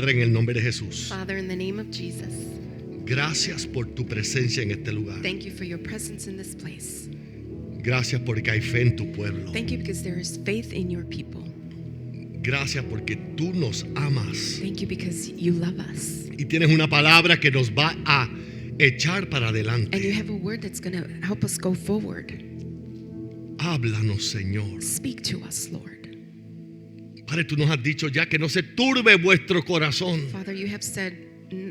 Padre, en el nombre de Jesús, Father, in the name of Jesus, gracias por tu presencia en este lugar. thank you for your presence in this place. Gracias porque hay fe en tu pueblo. Thank you because there is faith in your people. Gracias porque tú nos amas Thank you because you love us. y tienes una palabra que nos va a echar para And you adelante. have a word that's going to help us go forward. Háblanos, Señor. Speak to us, Lord. Padre, tú nos has dicho ya que no se turbe vuestro corazón. Father, you have said,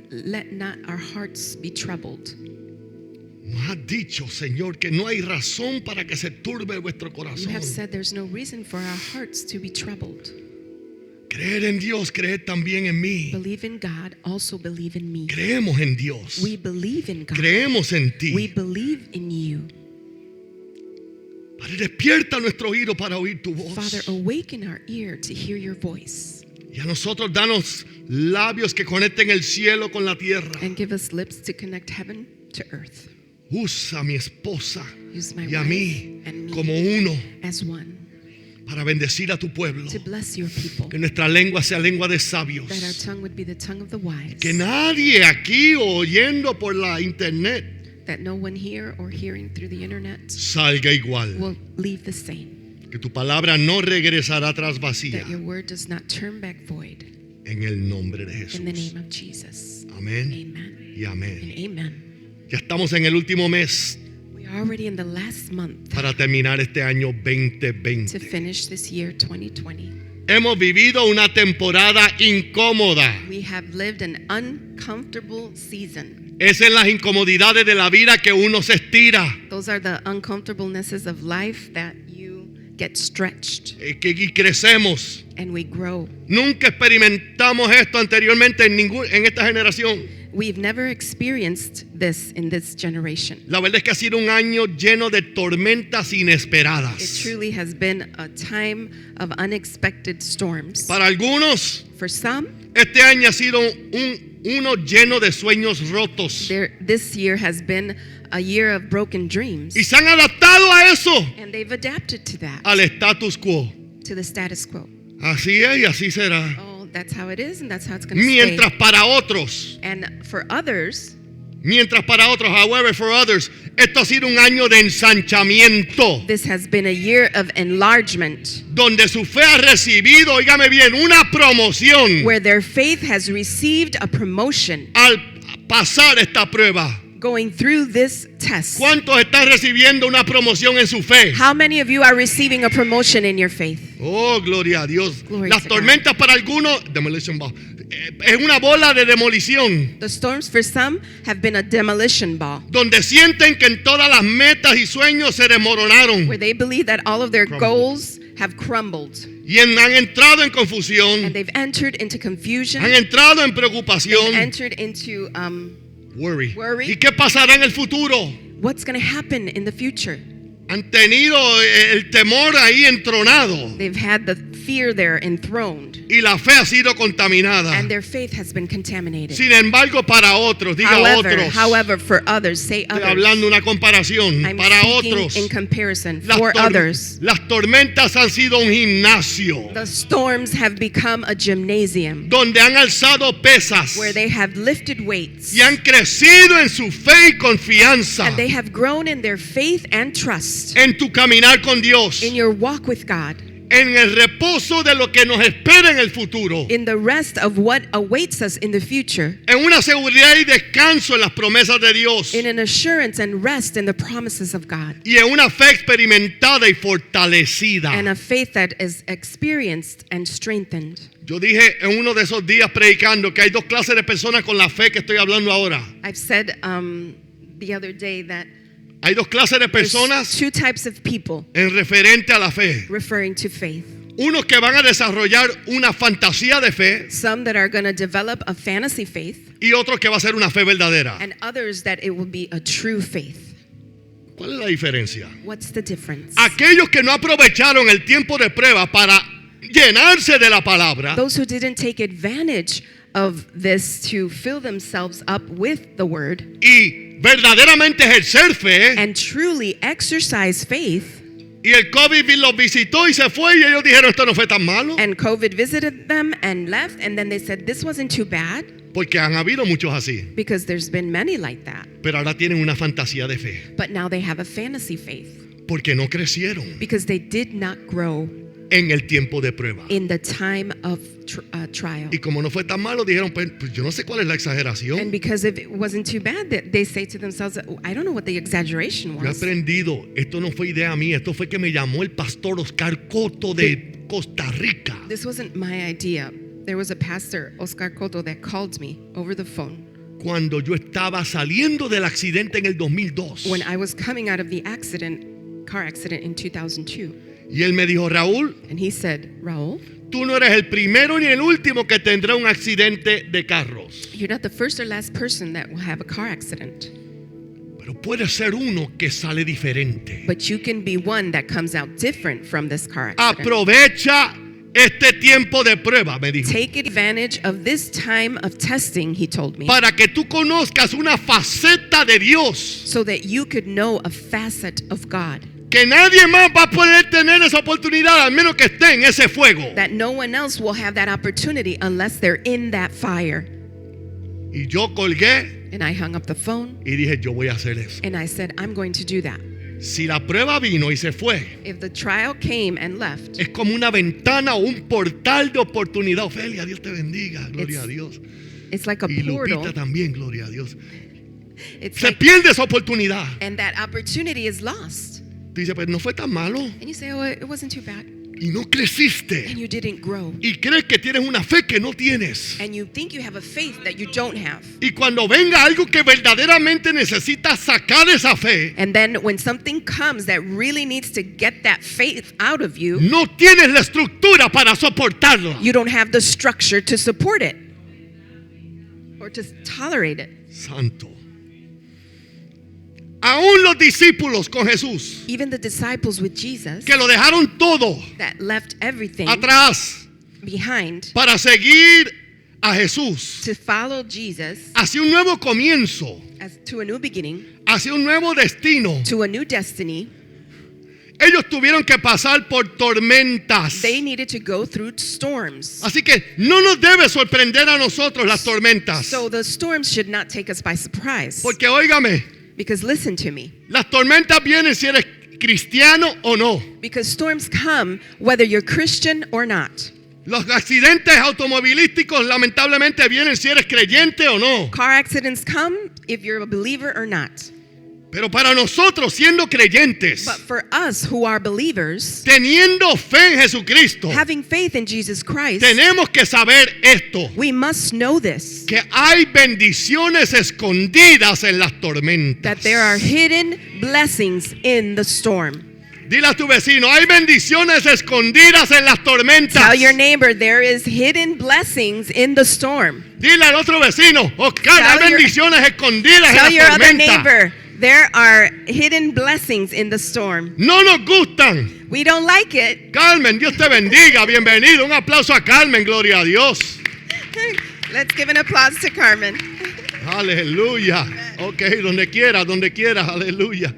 let not our hearts be troubled. Nos has dicho, Señor, que no hay razón para que se turbe vuestro You corazón. have said there's no reason for our hearts to be troubled. Creer en Dios, creer también en mí. Believe in God, also believe in me. Creemos en Dios. We believe in God. Creemos en We ti. believe in you. Padre, despierta nuestro oído para oír tu voz. Father, awaken our ear to hear your voice. Y a nosotros danos labios que conecten el cielo con la tierra. And give us lips to connect heaven to earth. Usa a mi esposa Use my y a wife mí and me como uno as one para bendecir a tu pueblo. to bless your people. Que nuestra lengua sea lengua de sabios. That our tongue would be the tongue of the wise. Que nadie aquí oyendo por la internet That no one here or hearing through the internet salga igual. will leave the same. Que tu palabra no regresará atrás vacía. That your word does not turn back void. En el nombre de In the Jesús. name of Jesus. Amén Amen. y amén. And amen. Ya estamos en el último mes We are already in the last month para terminar este año to 2020. finish this year 2020. Hemos vivido una temporada incómoda. We have lived an uncomfortable season. Es en las incomodidades de la vida que uno se estira. Those are the uncomfortablenesses of life that you get stretched Y crecemos. and we grow. Nunca experimentamos esto anteriormente en esta generación. We've never experienced this in this generation. La verdad es que ha sido un año lleno de tormentas It inesperadas. truly has been a time of unexpected storms. Para algunos, For some, este año ha sido uno lleno de sueños rotos. this year has been a year of broken dreams. Y se han adaptado a eso, And they've adapted to that, al status quo. to the status quo. Así es y así será. Oh, that's how it is and that's how it's going to stay. Mientras para otros, And for others, however, for others, esto ha sido un año de ensanchamiento, this has been a year of enlargement, donde su fe ha recibido, óigame bien, una promoción where their faith has received a promotion al pasar esta prueba. going through this test. ¿Cuántos están recibiendo una promoción en su fe? How many of you are receiving a promotion in your faith? Oh, gloria a Dios. Glory Las to God. tormentas para algunos, demolition ball, es una bola de demolición, The storms for some have been a demolition ball, donde sienten que en todas las metas y sueños se desmoronaron where they believe that all of their Crumbled. goals have crumbled y han entrado en confusión, and they've entered into confusion han entrado en and preocupación, entered into worry. Worry. ¿Y qué pasará en el futuro? what's going to happen in the future. Han tenido el temor ahí entronado They've had the fear there enthroned y la fe ha sido contaminada. and their faith has been contaminated. Sin embargo, para otros, diga otros, However, for others, say estoy others. hablando una comparación, I'm para speaking otros, in comparison. las, For others, las tormentas han sido un gimnasio the storms have become a gymnasium donde han alzado pesas where they have lifted weights y han crecido en su fe y confianza and they have grown in their faith and trust en tu caminar con Dios, in your walk with God, en el reposo de lo que nos espera en el futuro, in the rest of what awaits us in the future, en una seguridad y descanso en las promesas de Dios in an assurance and rest in the promises of God, y en una fe experimentada y fortalecida. and a faith that is experienced and strengthened. Yo dije en uno de esos días predicando que hay dos clases de personas con la fe que estoy hablando ahora. I've said the other day that Hay dos clases de there's personas two types of people en referente a la fe. referring to faith. Unos que van a desarrollar una fantasía de fe Some that are going to develop a fantasy faith, y otros que va a ser una fe verdadera. and others that it will be a true faith. ¿Cuál es la diferencia? What's the difference? Aquellos que no aprovecharon el tiempo de prueba para llenarse de la palabra Those who didn't take advantage of this to fill themselves up with the word y verdaderamente ejercer fe, and truly exercise faith, Y el COVID los visitó y se fue y ellos dijeron esto no fue tan malo. And COVID visited them and left, and then they said this wasn't too bad, Porque han habido muchos así. because there's been many like that. Pero ahora tienen una fantasía de fe. But now they have a fantasy faith Porque no crecieron because they did not grow en el tiempo de prueba. in the time of trial. Y como no fue tan malo, dijeron, pues yo no sé cuál es la And exageración. because if it wasn't too bad, they say to themselves, I don't know what the exaggeration Yo he was. aprendido, esto no fue idea mía, esto fue que me llamó el pastor Oscar Coto de Costa Rica. This wasn't my idea. There was a pastor, Oscar Cotto, that called me over the phone Cuando yo estaba saliendo del accidente en el 2002. when I was coming out of the car accident in 2002. Y él me dijo, Raúl, And he said, Raul, tú no eres el primero ni el último que tendrá un accidente de carros. you're not the first or last person that will have a car accident, Pero puede ser uno que sale diferente. but you can be one that comes out different from this car accident. Aprovecha este tiempo de prueba, me dijo, Take advantage of this time of testing, he told me, para que tú conozcas una faceta de Dios so that you could know a facet of God que nadie más va a poder tener esa oportunidad al menos que esté en ese fuego. that no one else will have that opportunity unless they're in that fire. Y yo colgué And I hung up the phone y dije, yo voy a hacer eso. and I said, I'm going to do that. Si la prueba vino y se fue, If the trial came and left, es como una ventana o un portal de oportunidad. Ofelia, Dios te bendiga, gloria a Dios. it's like a Y Lupita portal. también, gloria a Dios. It's Se like, pierde esa oportunidad. and that opportunity is lost. Tú dices, pues no fue tan malo And you say, oh, it wasn't too bad. y no creciste. And you didn't grow. Y crees que tienes una fe que no tienes. And you think you have a faith that you don't have. Y cuando venga algo que verdaderamente necesita sacar esa fe, And then when something comes that really needs to get that faith out of you, no tienes la estructura para soportarla. you don't have the structure to support it or to tolerate it. Santo. Aún los discípulos con Jesús, Even the disciples with Jesus que lo dejaron todo that left everything atrás behind para seguir a Jesús to follow Jesus hacia un nuevo comienzo, as to a new beginning, hacia un nuevo destino, to a new destiny, ellos tuvieron que pasar por tormentas. they needed to go through storms. Así que no nos debe sorprender a nosotros las tormentas. So the storms should not take us by surprise. Porque óigame, Because listen to me. las tormentas vienen si eres cristiano o no. Because storms come whether you're Christian or not. Los accidentes automovilísticos lamentablemente vienen si eres creyente o no. Car accidents come if you're a believer or not. Pero para nosotros siendo creyentes, But for us who are believers, teniendo fe en Jesucristo, having faith in Jesus Christ, tenemos que saber esto, we must know this, que hay bendiciones escondidas en las tormentas. that there are hidden blessings in the storm. Dile a tu vecino, hay bendiciones escondidas en las tormentas. Tell your neighbor there is hidden blessings in the storm. Dile al otro vecino, Oscar, hay Tell your- bendiciones escondidas Tell en your las other tormentas. neighbor there are hidden blessings in the storm. No nos gustan. We don't like it. Carmen, Dios te bendiga. Bienvenido. Un aplauso a Carmen, gloria a Dios. Let's give an applause to Carmen. Aleluya. Ok, donde quieras, aleluya.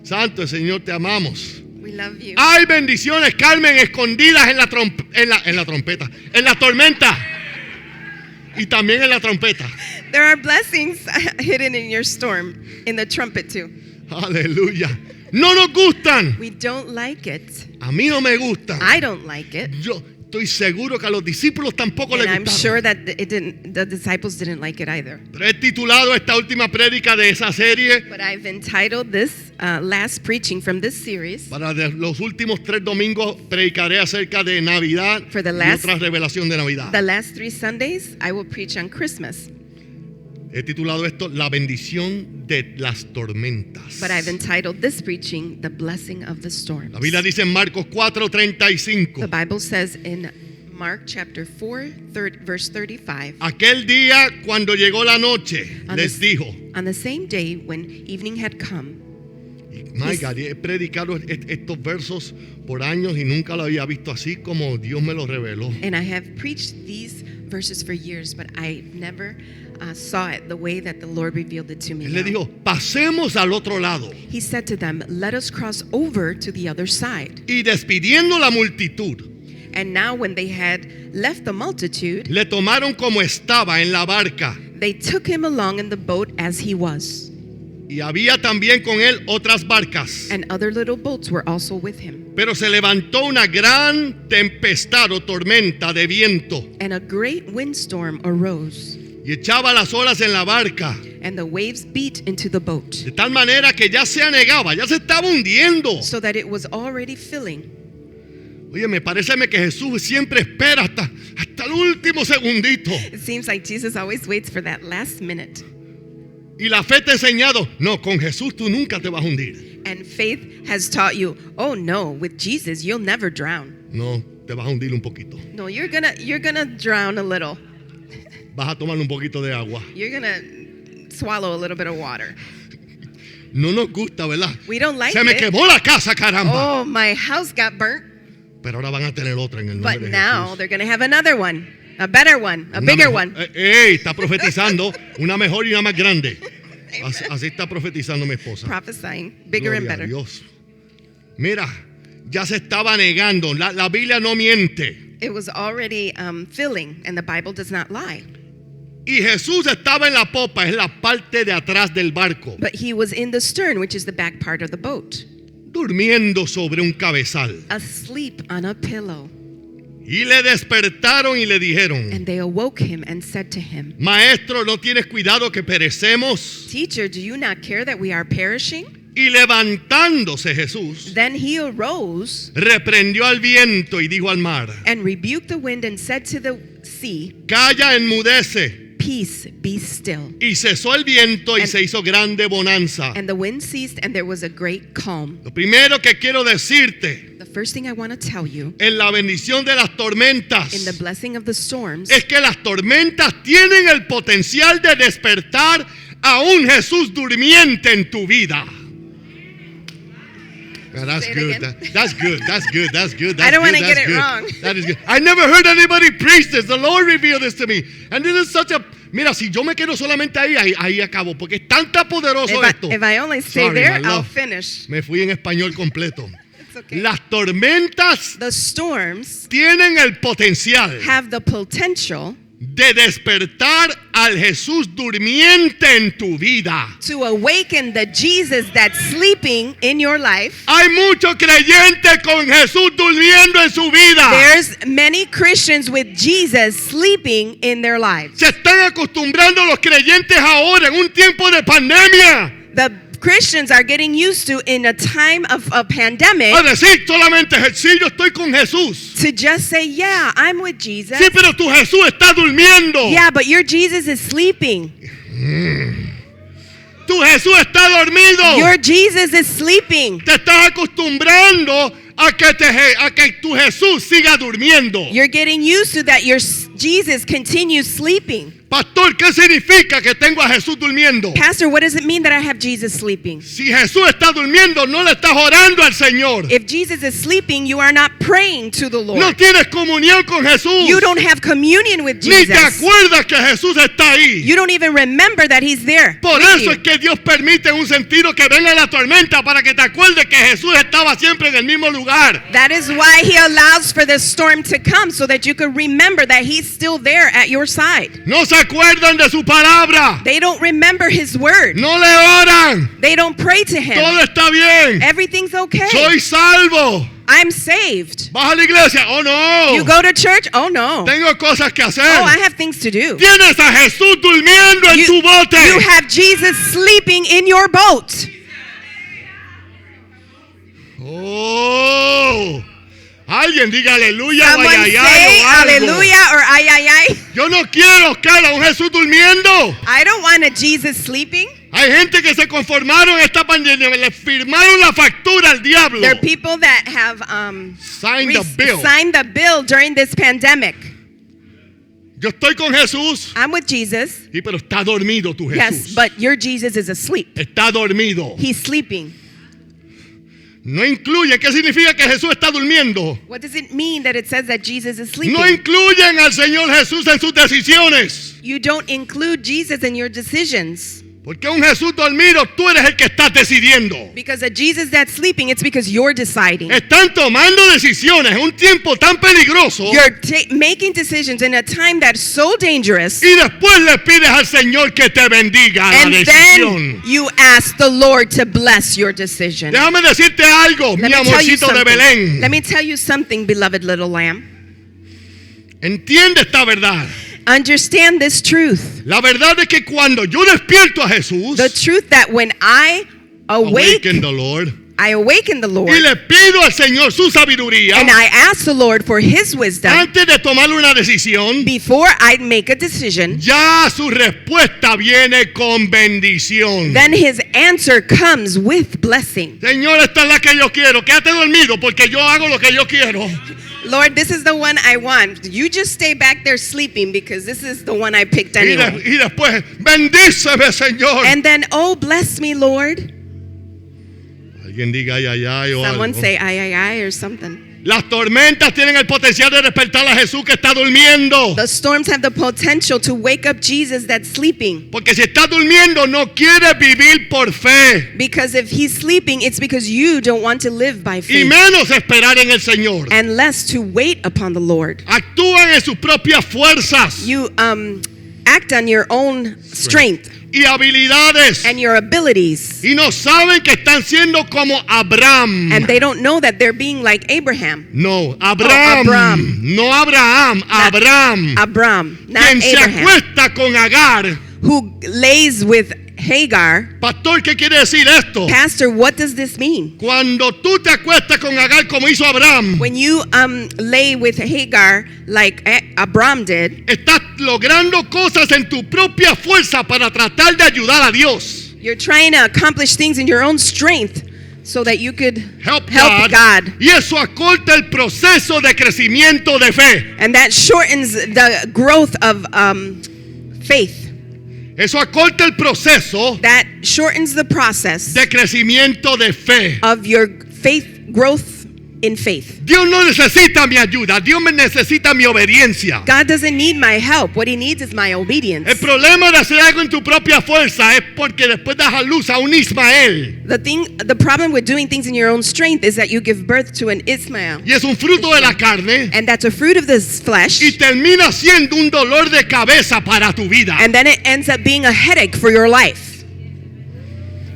Santo el Señor, te amamos. We love you. Hay bendiciones, Carmen, escondidas en la trompeta, en la tormenta. Y también en la trompeta. There are blessings hidden in your storm, in the trumpet too. Aleluya. No nos gustan. We don't like it. A mí no me gustan. I don't like it. Yo estoy seguro que a los discípulos tampoco And les I'm gustaron. sure that the disciples didn't like it either. Pero he titulado esta última prédica de esa serie But I've entitled this last preaching from this series, para los últimos 3 domingos predicaré acerca de Navidad For the y last- otra revelación de Navidad. the last 3 Sundays, I will preach on Christmas. He titulado esto La bendición de las tormentas. But I've entitled this preaching, The Blessing of the Storms. La Biblia dice en Marcos 4:35. The Bible says in Mark chapter 4, verse 35, Aquel día cuando llegó la noche On les this- dijo, on the same day when evening had come, My God, he predicado estos versos por años y nunca lo había visto así como Dios me lo reveló. And I have preached these verses for years, but I never saw it the way that the Lord revealed it to me. Él le now. dijo, pasemos al otro lado. He said to them, let us cross over to the other side. Y despidiendo la multitud, And now when they had left the multitude, le tomaron como estaba en la barca. they took him along in the boat as he was. Y había también con él otras barcas. And other little boats were also with him. Pero se levantó una gran tempestad o tormenta de viento And a great windstorm arose, y echaba las olas en la barca, and the waves beat into the boat, de tal manera que ya se anegaba, ya se estaba hundiendo. so that it was already filling. Oye, me parece que Jesús siempre espera hasta el último segundito. It seems like Jesus always waits for that last minute. Y la fe te ha enseñado, no, con Jesús tú nunca te vas a hundir. And faith has taught you, oh no, with Jesus you'll never drown. No, te vas a hundir un poquito. No, you're gonna drown a little. Vas a tomar un poquito de agua. You're gonna swallow a little bit of water. No nos gusta, ¿verdad? We don't like Se me it. quemó la casa, caramba. Oh, my house got burnt. Pero ahora van a tener otra en el nombre But de now Jesús. they're gonna have another one, a better one, a Una bigger mejor- one. Está profetizando una mejor y una más grande. Así está profetizando mi esposa. Prophesying bigger and Gloria a better. Dios. Mira, ya se estaba negando. La Biblia no miente. It was already filling, and the Bible does not lie. Y Jesús estaba en la popa, es la parte de atrás del barco, But he was in the stern, which is the back part of the boat, durmiendo sobre un cabezal. asleep on a pillow. Y le despertaron y le dijeron, And they awoke him and said to him, Maestro, ¿no tienes cuidado que perecemos? Teacher, do you not care that we are perishing? Y levantándose Jesús, Then he arose reprendió al viento y dijo al mar, and rebuked the wind and said to the sea, Calla, enmudece. Peace, be still. Y cesó el viento y And- se hizo grande bonanza. And the wind ceased, and there was a great calm. Lo primero que quiero decirte The first thing I want to tell you, en la bendición de las tormentas in the blessing of the storms, es que las tormentas tienen el potencial de despertar a un Jesús durmiente en tu vida. Yeah, that's Say it good. again. That's good. That's good. That's good. I don't want wanna to get it wrong. That is good. I never heard anybody preach this. The Lord revealed this to me. And this is such a... Mira, si yo me quedo solamente ahí acabo. Porque es tan poderoso esto. if I only stay Sorry, there, my I'll love. finish. Me fui en español completo. It's okay. Las tormentas The storms tienen el potencial have the potential de despertar al Jesús durmiente en tu vida. to awaken the Jesus that's sleeping in your life. Hay muchos creyentes con Jesús durmiendo en su vida. There's many Christians with Jesus sleeping in their lives. Se están acostumbrando los creyentes ahora en un tiempo de pandemia The Christians are getting used to, in a time of a pandemic, a decir solamente, sí, yo estoy con Jesús. to just say, yeah, I'm with Jesus. Sí, pero tu Jesús está durmiendo. Yeah, but your Jesus is sleeping. Tu Jesús está dormido. Your Jesus is sleeping. Te estás acostumbrando a que tu Jesús siga durmiendo. You're getting used to that your Jesus continues sleeping. Pastor, ¿qué significa que tengo a Jesús durmiendo? Pastor, what does it mean that I have Jesus sleeping? Si Jesús está durmiendo, no le estás orando al Señor. If Jesus is sleeping, you are not praying to the No Lord. tienes comunión con Jesús. You don't have communion with Ni te Jesus. acuerdas que Jesús está ahí. You don't even remember that he's there. Por with eso you. es que Dios permite en un sentido que venga la tormenta para que te acuerdes que Jesús estaba siempre en el mismo lugar. That is why he allows for the storm to come, so that you can remember that he's still there at your side. No se acuerdan de su palabra. They don't remember his word. No le oran. They don't pray to him. Todo está bien. Everything's okay. Soy salvo. I'm saved. ¿Vas a la iglesia? Oh no. You go to church? Oh no. Tengo cosas que hacer. Oh, I have things to do. Tienes a Jesús durmiendo en tu bote. You have Jesus sleeping in your boat. Oh. Alguien diga aleluya o Someone ay, ay, say ay, o algo. hallelujah or ay, ay, ay. Yo no quiero que haya un Jesús durmiendo. I don't want a Jesus sleeping. Hay gente que se conformaron esta pandemia, le firmaron la factura al diablo. There are people that have Sign the bill. signed the bill during this pandemic. Yo estoy con Jesús. I'm with Jesus. Sí, pero está dormido tu Jesús. Yes, but your Jesus is asleep. Está dormido. He's sleeping. No incluye. ¿Qué significa que Jesús está durmiendo? What does it mean that it says that Jesus is sleeping? No incluyen al Señor Jesús en sus decisiones. You don't include Jesus in your decisions. Porque un Jesús dormido, tú eres el que estás decidiendo. Because a Jesus that's sleeping, it's because you're deciding. Están tomando decisiones en un tiempo tan peligroso. You're making decisions in a time that's so dangerous. Y después le pides al Señor que te bendiga la And decisión. then you ask the Lord to bless your decision. Déjame decirte algo, mi Let me tell you amorcito de something. Belén. Let me tell you something, beloved little lamb. Entiende esta verdad. Understand this truth. La verdad es que cuando yo despierto a Jesús, The truth that when I awaken the Lord, I awaken the Lord y le pido al Señor su sabiduría, and I ask the Lord for His wisdom antes de tomar una decisión, before I make a decision, ya su respuesta viene con bendición. then His answer comes with blessing. Señor, esta es la que yo quiero. Quédate dormido porque yo hago lo que yo quiero. Lord, this is the one I want. You just stay back there sleeping because this is the one I picked Y anyway. después, bendíceme, Señor. And then, oh, bless me, Lord. Alguien diga ay, ay, ay o Someone algo. say, ay, or something. Las tormentas tienen el potencial de despertar a Jesús que está durmiendo. The storms have the potential to wake up Jesus that's sleeping. Porque si está durmiendo no quiere vivir por fe. Because if he's sleeping, it's because you don't want to live by Y faith. menos esperar en el Señor. And less to wait upon the Lord. Actúan en sus propias fuerzas You act on your own strength y habilidades. and your abilities. Y no saben que están siendo como Abraham. And they don't know that they're being like Abraham. No, Abraham. Abraham. No Abraham, Abraham. Abraham, not Quien se Abraham. acuesta con Agar. Who lays with Hagar. Pastor, ¿qué quiere decir esto? Pastor, what does this mean? Cuando tú te acuestas con Agar como hizo Abraham, When you lay with Hagar like Abraham did, estás logrando cosas en tu propia fuerza para tratar de ayudar a Dios. you're trying to accomplish things in your own strength so that you could Help God. Y eso acorta el proceso de crecimiento de fe. And that shortens the growth of faith. Eso acorta el proceso That shortens the process de crecimiento de fe. of your faith growth in faith. Dios no necesita mi ayuda, Dios me necesita mi obediencia. God doesn't need my help. What he needs is my obedience. El problema de hacer algo en tu propia fuerza es porque después das a luz a un Ismael. The problem with doing things in your own strength is that you give birth to an Ishmael. Y es un fruto de la carne. And that's a fruit of this flesh. Y termina siendo un dolor de cabeza para tu vida. And then it ends up being a headache for your life.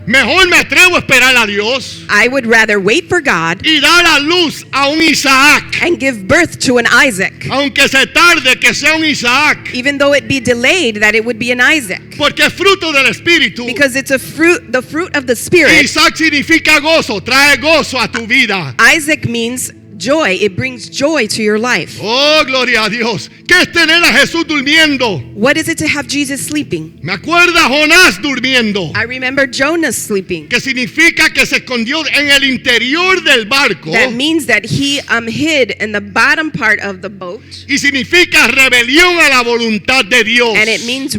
Mejor me atrevo a esperar a Dios I would rather wait for God y dar a luz a un Isaac. and give birth to an Isaac. Aunque se tarde que sea un Isaac. Even though it be delayed, that it would be an Isaac. Porque es fruto del Espíritu. Because it's a fruit, the fruit of the Spirit. Isaac significa gozo, trae gozo a tu vida. Isaac means joy. It brings joy to your life. Oh, gloria a Dios. ¿Qué es tener a Jesús durmiendo? What is it to have Jesus sleeping? Me acuerda Jonás durmiendo. I remember Jonah sleeping. Que significa que se escondió en el interior del barco. That means that he hid in the bottom part of the boat. Y significa rebelión a la voluntad de Dios. And it means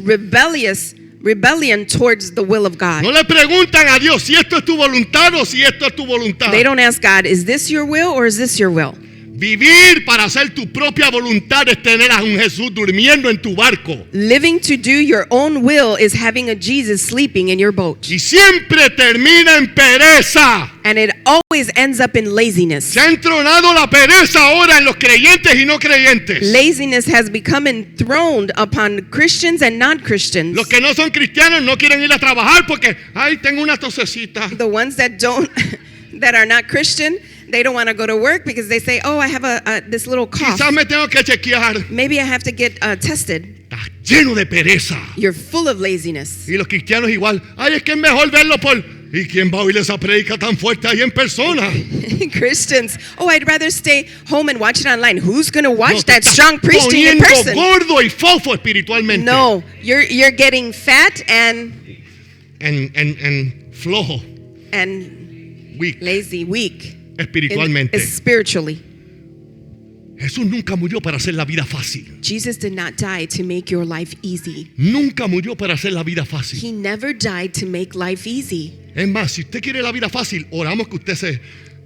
rebellion towards the will of God. No le preguntan a Dios si esto es tu voluntad o si esto es tu voluntad. They don't ask God, is this your will or is this your will? Vivir para hacer tu propia voluntad es tener a un Jesús durmiendo en tu barco. Living to do your own will is having a Jesus sleeping in your boat. Y siempre termina en pereza. And it always ends up in laziness. Se ha entronado la pereza ahora en los creyentes y no creyentes. Laziness has become enthroned upon Christians and non-Christians. Los que no son cristianos no quieren ir a trabajar porque, ay, tengo una tosecita. The ones that that are not Christian, they don't want to go to work because they say, oh, I have this little cough. Quizás me tengo que chequear. Maybe I have to get tested. Está lleno de pereza. You're full of laziness. Y los cristianos igual, ay, es que es mejor verlo por... ¿Y quién va a oír esa predica tan fuerte ahí en persona? Christians, oh, I'd rather stay home and watch it online. Who's going to watch No, te that estás strong preaching in poniendo person? gordo y fofo espiritualmente. No, you're getting fat and Flojo, weak, lazy, weak espiritualmente. spiritually. Jesús nunca murió para hacer la vida fácil. Jesus did not die to make your life easy. Nunca murió para hacer la vida fácil. He never died to make life easy. Es más, si usted quiere la vida fácil, oramos que usted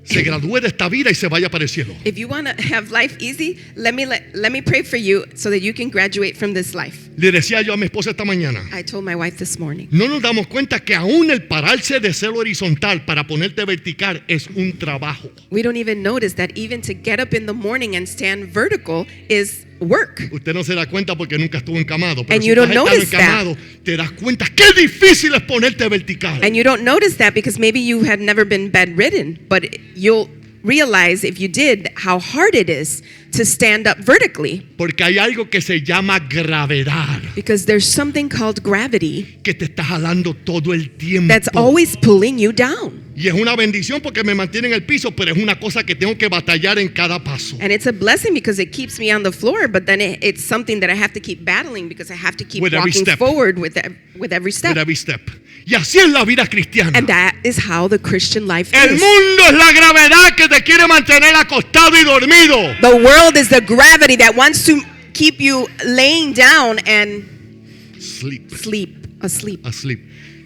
se gradúe de esta vida y se vaya para el cielo. If you want to have life easy, let me pray for you so that you can graduate from this life. Le decía yo a mi esposa esta mañana, I told my wife this morning. no nos damos cuenta que aún el pararse de ser horizontal para ponerte vertical es un trabajo. We don't even notice that even to get up in the morning and stand vertical is work. Usted no se da cuenta porque nunca estuvo encamado, pero And si you tú has don't estado notice that. encamado, te das cuenta qué difícil es ponerte vertical. And you don't notice that because maybe you had never been bedridden, but you'll realize if you did how hard it is to stand up vertically. Porque hay algo que se llama gravedad, Because there's something called gravity que te está jalando todo el tiempo. that's always pulling you down. Y es una bendición porque me mantiene en el piso, pero es una cosa que tengo que batallar en cada paso. And it's a blessing because it keeps me on the floor, but then it's something that I have to keep battling because I have to keep With every walking step. forward with every step. With every step. Y así es la vida cristiana. And that is how the Christian life El is. mundo es la gravedad que te quiere mantener acostado y dormido. The world is the gravity that wants to keep you laying down and Sleep. asleep. Asleep.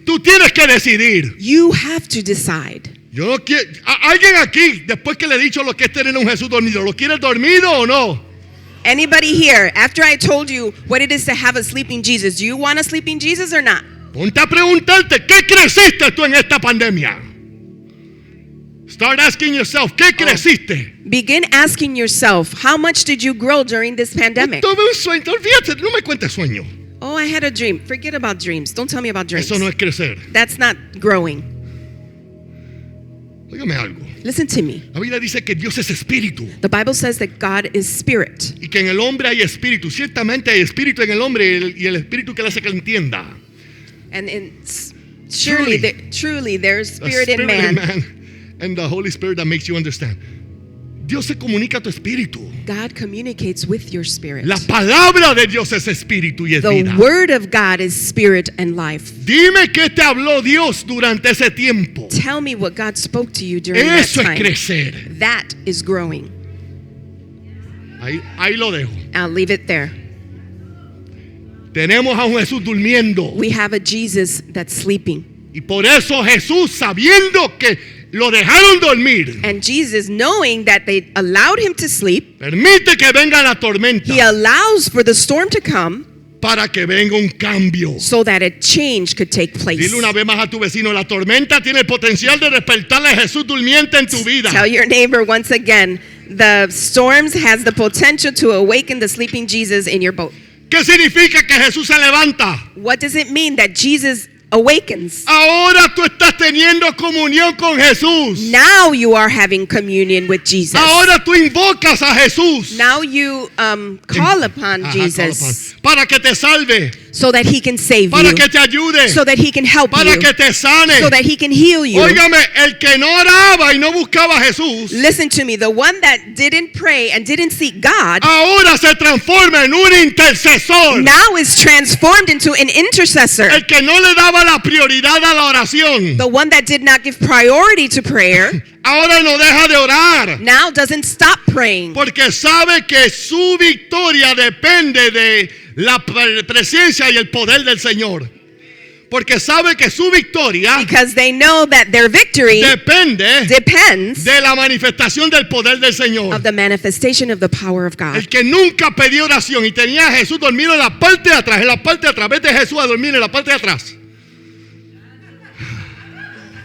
Tú tienes que decidir. You have to decide. Yo no quiero. Alguien aquí, después que le he dicho lo que es tener un Jesús dormido, ¿lo quieres dormido o no? Anybody here, after I told you what it is to have a sleeping Jesus, do you want a sleeping Jesus or not? Ponte a preguntarte, ¿qué creciste tú en esta pandemia? Start asking yourself, ¿qué creciste? Begin asking yourself, how much did you grow during this pandemic? Tuve un sueño, olvídate, no me cuentes sueño. Oh, I had a dream. Forget about dreams. Don't tell me about dreams. Eso no es crecer. That's not growing. Óigame algo. Listen to me. La Biblia dice que Dios es espíritu The Bible says that God is spirit. y que en el hombre hay espíritu. Ciertamente hay espíritu en el hombre y el espíritu que le hace que lo entienda. And surely, truly there's The spirit in man. and the Holy Spirit that makes you understand. Dios se comunica a tu espíritu. God communicates with your spirit. La palabra de Dios es espíritu y es The vida. word of God is spirit and life. Dime qué te habló Dios durante ese tiempo. Tell me what God spoke to you during that Eso es time. crecer. That is growing. Ahí lo dejo. I'll leave it there. Tenemos a un Jesús durmiendo. We have a Jesus that's sleeping. Y por eso Jesús, sabiendo que lo dejaron dormir, And Jesus, knowing that they allowed him to sleep, permite que venga la tormenta he allows for the storm to come para que venga un cambio. so that a change could take place. Dile una vez más a tu vecino, la tormenta tiene el potencial de despertarle a Jesús durmiente en tu vida. Tell your neighbor once again, the storms has the potential to awaken the sleeping Jesus in your boat. ¿Qué significa que Jesús se levanta? What does it mean that Jesus awakens? Ahora tú estás teniendo comunión con Jesús. Now you are having communion with Jesus. Ahora tú invocas a Jesús. Now you call upon Ajá, Jesus para que te salve, so that he can save para you, que te ayude, so that he can help para you, que te sane. so that he can heal you. Óigame, el que no oraba y no buscaba a Jesús, Listen to me, the one that didn't pray and didn't seek God ahora se transforma en un intercesor. now is transformed into an intercessor. El que no le daba la prioridad a la oración, The one that did not give priority to prayer ahora no deja de orar. now doesn't stop praying Porque sabe que su victoria depende de la presencia y el poder del Señor. Porque sabe que su victoria because they know that their victory depende depends de la manifestación del poder del Señor. of the manifestation of the power of God. El que nunca pidió oración y tenía a Jesús dormido en la parte de atrás, vete Jesús a dormir en la parte de atrás.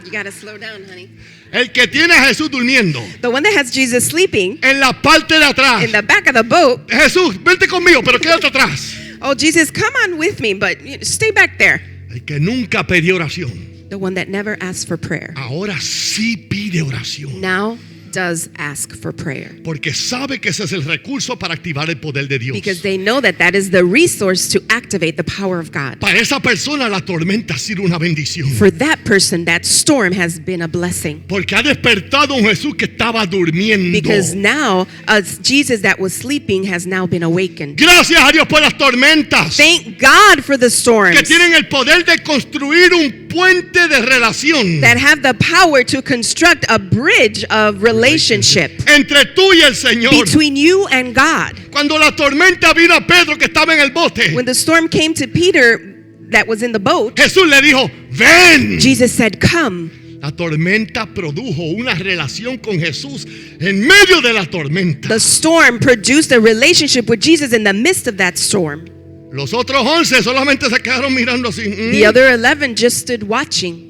You gotta slow down, honey. El que tiene a Jesús durmiendo The one that has Jesus sleeping en la parte de atrás. in the back of the boat. Jesús, vente conmigo, pero quédate atrás. Oh, Jesus, come on with me, but stay back there. El que nunca pidió oración, The one that never asked for prayer ahora sí pide oración. now does ask for prayer Porque sabe que ese es el recurso para activar el poder de Dios. because they know that that is the resource to activate the power of God. Para esa persona la tormenta ha sido una bendición. For that person, that storm has been a blessing Porque ha despertado un Jesús que estaba durmiendo. because now Jesus that was sleeping has now been awakened. Gracias a Dios por las tormentas Thank God for the que storms tienen el poder de construir un puente de relación that have the power to construct a bridge of relationship entre tú y el Señor. between you and God. Cuando la tormenta vino a Pedro que estaba en el bote, When the storm came to Peter that was in the boat, Jesús le dijo, ven. Jesus said, "Come." La tormenta produjo una relación con Jesús en medio de la tormenta. The storm produced a relationship with Jesus in the midst of that storm. Los otros 11 solamente se quedaron mirando así. The other 11 just stood watching,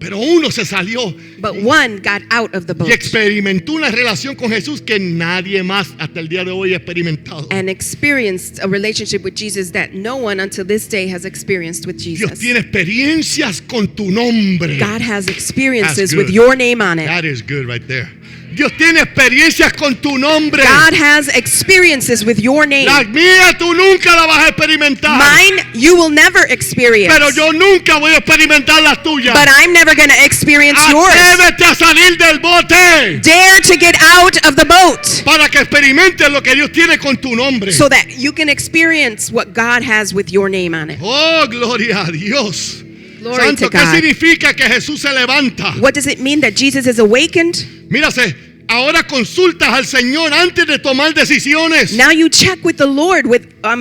Pero uno se salió but one got out of the boat y experimentó una relación con Jesús que nadie más hasta el día de hoy ha experimentado. and experienced a relationship with Jesus that no one until this day has experienced with Dios Jesus. tiene experiencias con tu nombre. God has experiences That's with good. your name on it. That is good right there. Dios tiene experiencias con tu nombre. God has experiences with your name. La mía tú nunca la vas a experimentar. Mine, you will never experience. Pero yo nunca voy a experimentar las tuyas. But I'm never going to experience yours. Atrévete a salir del bote Dare to get out of the boat para que experimentes lo que Dios tiene con tu nombre. so that you can experience what God has with your name on it. Oh, gloria a Dios. Glory Santo, to ¿qué God. significa que Jesús se levanta? What does it mean that Jesus is awakened? Mírase, ahora consultas al Señor antes de tomar decisiones. Now you check with the Lord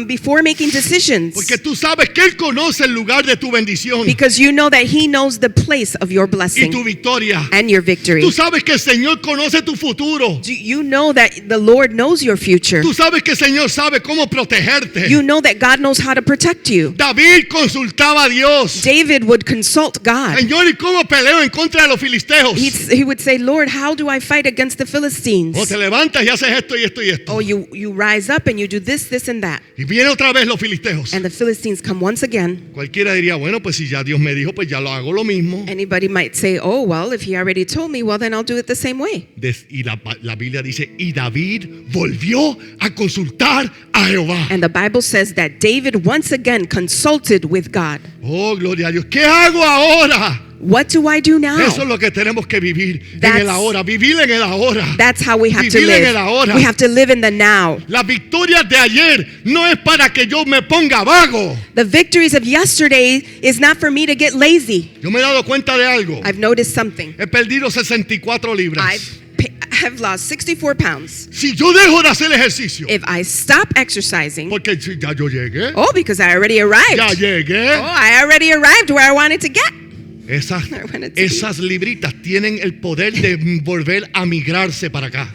before making decisions, Porque tú sabes que Él conoce el lugar de tu bendición because you know that He knows the place of your y tu blessing victoria. and your victory. Tú sabes que el Señor conoce tu futuro. You know that the Lord knows your future. Tú sabes que el Señor sabe cómo protegerte. You know that God knows how to protect you. David consultaba a Dios. David would consult God. Señor, ¿y cómo peleo en contra de los filisteos? He would say, Lord, how do I fight against the Philistines? O te levantas y haces esto y esto y esto. Oh, you rise up and you do this, this, and that. Y viene otra vez los filisteos. And the Philistines come once again. Cualquiera diría, bueno, pues si ya Dios me dijo, pues ya lo hago lo mismo. Anybody might say, oh, well, if He already told me, well, then I'll do it the same way. Y la Biblia dice, y David volvió a consultar a Jehová. And the Bible says that David once again consulted with God. Oh, gloria a Dios. ¿Qué hago ahora? What do I do now? Eso es lo que tenemos que vivir en That's- el ahora. Vivir en el ahora. That's how we have to Vivir en el live. ahora. We have to live in the now. Las victorias de ayer no es para que yo me ponga vago. The victories of yesterday is not for me to get lazy. Yo me he dado cuenta de algo. I've noticed something. He perdido 64 libras. I've lost 64 pounds. Si yo dejo de hacer ejercicio, If I stop exercising, porque si ya yo llegué, because I already arrived. ya llegué. I already arrived where I wanted to get. Esas, I wanted to be. esas libritas tienen el poder de volver a migrarse para acá.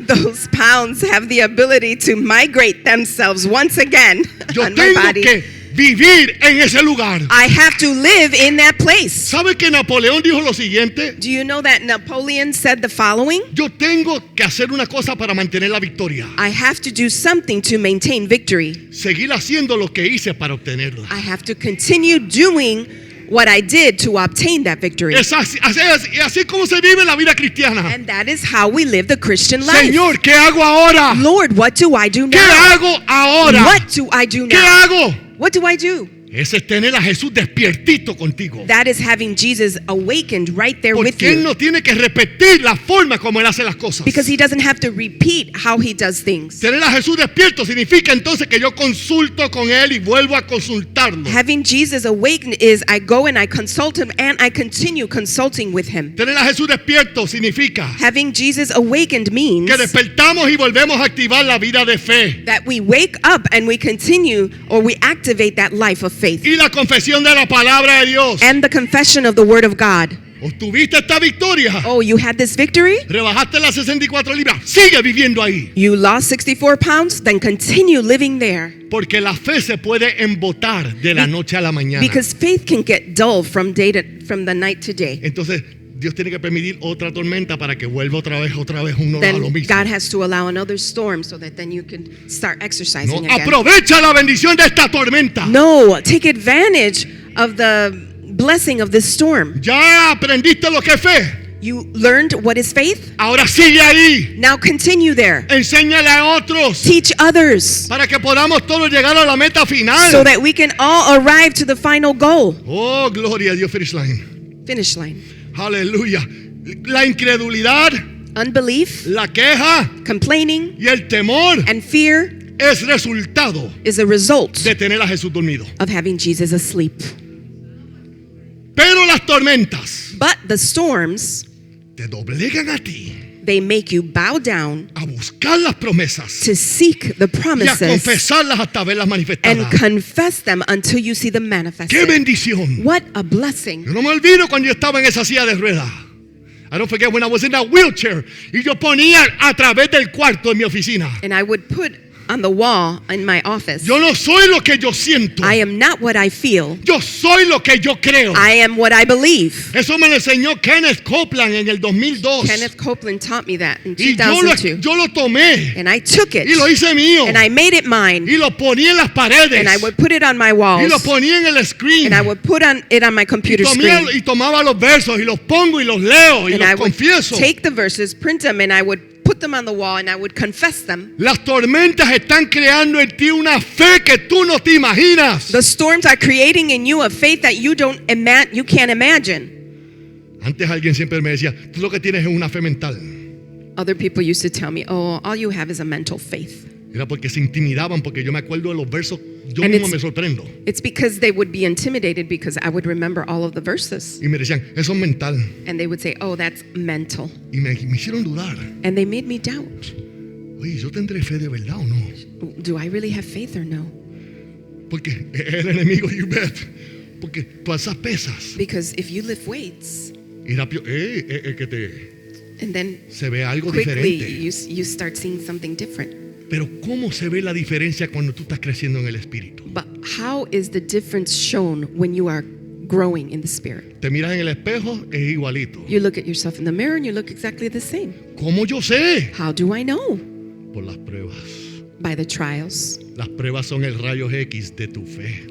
Those pounds have the ability to migrate themselves once again Yo on my tengo body. que vivir en ese lugar. I have to live in that place. ¿Sabe que Napoleón dijo lo siguiente? Do you know that Napoleon said the following? Yo tengo que hacer una cosa para mantener la victoria. I have to do something to maintain victory. Seguir haciendo lo que hice para obtenerla. I have to continue doing what I did to obtain that victory. Es así como se vive la vida cristiana. And that is how we live the Christian life. Señor, ¿qué hago ahora? Lord, what do I do ¿Qué now? hago ahora? What do I do ¿Qué now? hago? What do I do? Ese es tener a Jesús despiertito contigo. That is having Jesus awakened right there with Porque Él you. no tiene que repetir la forma como Él hace las cosas. Because He doesn't have to repeat how He does things. Tener a Jesús despierto significa entonces que yo consulto con Él y vuelvo a consultarlo. Having Jesus awakened is I go and I consult Him and I continue consulting with Him. Tener a Jesús despierto significa Having Jesus awakened means que despertamos y volvemos a activar la vida de fe. that we wake up and we continue or we activate that life of faith. Y la confesión de la palabra de Dios. And the confession of the Word of God. Obtuviste esta victoria. Oh, you had this victory? Rebajaste las 64 libras. Sigue viviendo ahí. You lost 64 pounds? Then continue living there. Porque la fe se puede embotar de la noche a la mañana. Because faith can get dull from the night to day. Entonces, Dios tiene que permitir otra tormenta para que vuelva otra vez uno a lo Then mismo. God has to allow another storm so that then you can start No, exercising again. aprovecha la bendición de esta tormenta. No, take advantage of the blessing of this storm. Ya aprendiste lo que es fe. You learned what is faith? Ahora sigue ahí. Now continue there. Enséñale a otros Teach others para que podamos todos llegar a la meta final. so that we can all arrive to the final goal. Oh, gloria a Dios, finish line. Finish line. Aleluya. La incredulidad, Unbelief, la queja complaining, y el temor and fear es resultado is a result de tener a Jesús dormido. of having Jesus asleep. Pero las tormentas But the storms te doblegan a ti They make you bow down a buscar las promesas to seek the y a promises confesarlas hasta verlas and manifestadas. confess them until you see them ¡Qué manifested. bendición! What a blessing. Yo no me olvido cuando yo estaba en esa silla de ruedas. I don't forget when I was in that wheelchair. Y yo ponía a través del cuarto de mi oficina. And I would put on the wall in my office, Yo no soy lo que yo siento. I am not what I feel. Yo soy lo que yo creo. I am what I believe. Eso me lo enseñó Kenneth Copeland en el 2002. Kenneth Copeland taught me that in Y 2002. yo lo tomé And I took it y lo hice mío. and I made it mine. Y lo ponía en las paredes. And I would put it on my Y walls. lo ponía en el screen. And I would put it on my computer screen. Y tomaba los versos y los pongo y los leo y And los I would confieso. take the verses, print them, and I would put them on the wall and I would confess them. Las tormentas están creando en ti una fe que tú no te imaginas. The storms are creating in you a faith that you can't imagine. Antes alguien siempre me decía, tú lo que tienes es una fe mental. Other people used to tell me, "Oh, all you have is a mental faith." Era porque se intimidaban, porque yo me acuerdo de los versos, yo And mismo it's- me sorprendo. It's because they would be intimidated because I would remember all of the verses. Y me decían, eso es mental. And they would say, "Oh, that's mental." Y me hicieron dudar. And they made me doubt. Oye, ¿yo tendré fe de verdad o no? Do I really have faith or no? Porque el enemigo, you bet. Porque tú alzas pesas. Because if you lift weights Y rápido, que te and then se ve algo quickly diferente. you start seeing something different. Pero ¿cómo se ve la diferencia cuando tú estás creciendo en el Espíritu? But how is the difference shown when you are growing in the Spirit? Te miras en el espejo, es igualito. You look at yourself in the mirror and you look exactly the same. ¿Cómo yo sé? How do I know? Por las pruebas. By the trials. Las pruebas son el rayo X de tu fe.